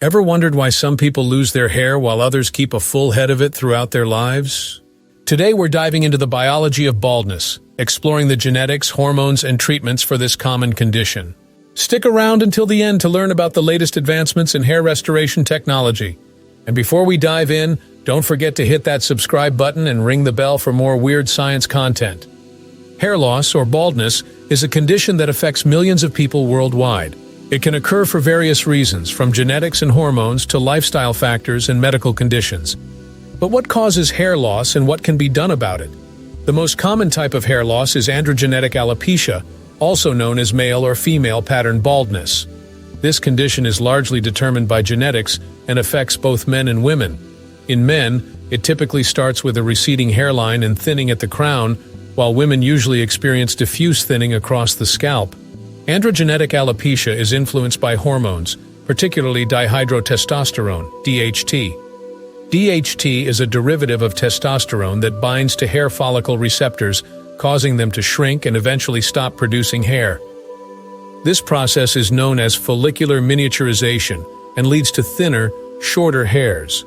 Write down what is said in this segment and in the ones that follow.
Ever wondered why some people lose their hair while others keep a full head of it throughout their lives? Today we're diving into the biology of baldness, exploring the genetics, hormones, and treatments for this common condition. Stick around until the end to learn about the latest advancements in hair restoration technology. And before we dive in, don't forget to hit that subscribe button and ring the bell for more weird science content. Hair loss, or baldness, is a condition that affects millions of people worldwide. It can occur for various reasons, from genetics and hormones to lifestyle factors and medical conditions. But what causes hair loss and what can be done about it? The most common type of hair loss is androgenetic alopecia, also known as male or female pattern baldness. This condition is largely determined by genetics and affects both men and women. In men, it typically starts with a receding hairline and thinning at the crown, while women usually experience diffuse thinning across the scalp. Androgenetic alopecia is influenced by hormones, particularly dihydrotestosterone, DHT. DHT is a derivative of testosterone that binds to hair follicle receptors, causing them to shrink and eventually stop producing hair. This process is known as follicular miniaturization and leads to thinner, shorter hairs.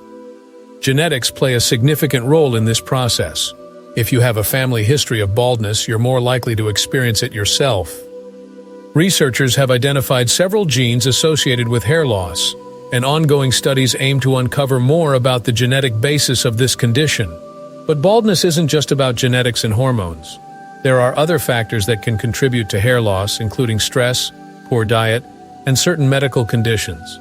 Genetics play a significant role in this process. If you have a family history of baldness, you're more likely to experience it yourself. Researchers have identified several genes associated with hair loss, and ongoing studies aim to uncover more about the genetic basis of this condition. But baldness isn't just about genetics and hormones. There are other factors that can contribute to hair loss, including stress, poor diet, and certain medical conditions.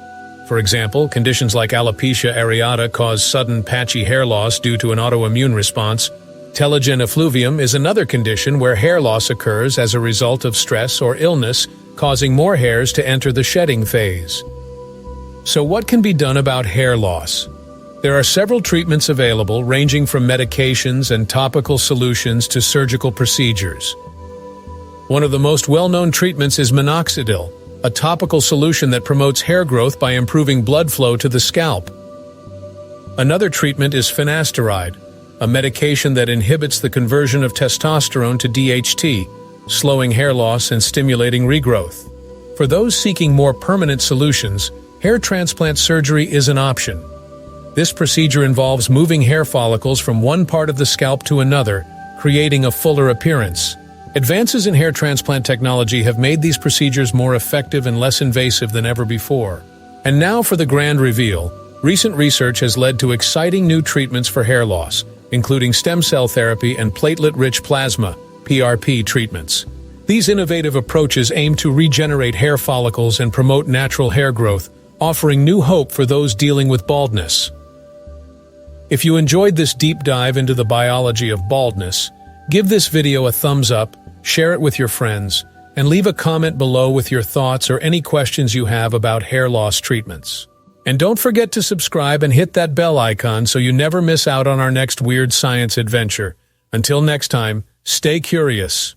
For example, conditions like alopecia areata cause sudden patchy hair loss due to an autoimmune response. Telogen effluvium is another condition where hair loss occurs as a result of stress or illness, causing more hairs to enter the shedding phase. So what can be done about hair loss? There are several treatments available, ranging from medications and topical solutions to surgical procedures. One of the most well-known treatments is minoxidil, a topical solution that promotes hair growth by improving blood flow to the scalp. Another treatment is finasteride, a medication that inhibits the conversion of testosterone to DHT, slowing hair loss and stimulating regrowth. For those seeking more permanent solutions, hair transplant surgery is an option. This procedure involves moving hair follicles from one part of the scalp to another, creating a fuller appearance. Advances in hair transplant technology have made these procedures more effective and less invasive than ever before. And now for the grand reveal. Recent research has led to exciting new treatments for hair loss, including stem cell therapy and platelet-rich plasma, PRP treatments. These innovative approaches aim to regenerate hair follicles and promote natural hair growth, offering new hope for those dealing with baldness. If you enjoyed this deep dive into the biology of baldness, give this video a thumbs up, share it with your friends, and leave a comment below with your thoughts or any questions you have about hair loss treatments. And don't forget to subscribe and hit that bell icon so you never miss out on our next weird science adventure. Until next time, stay curious.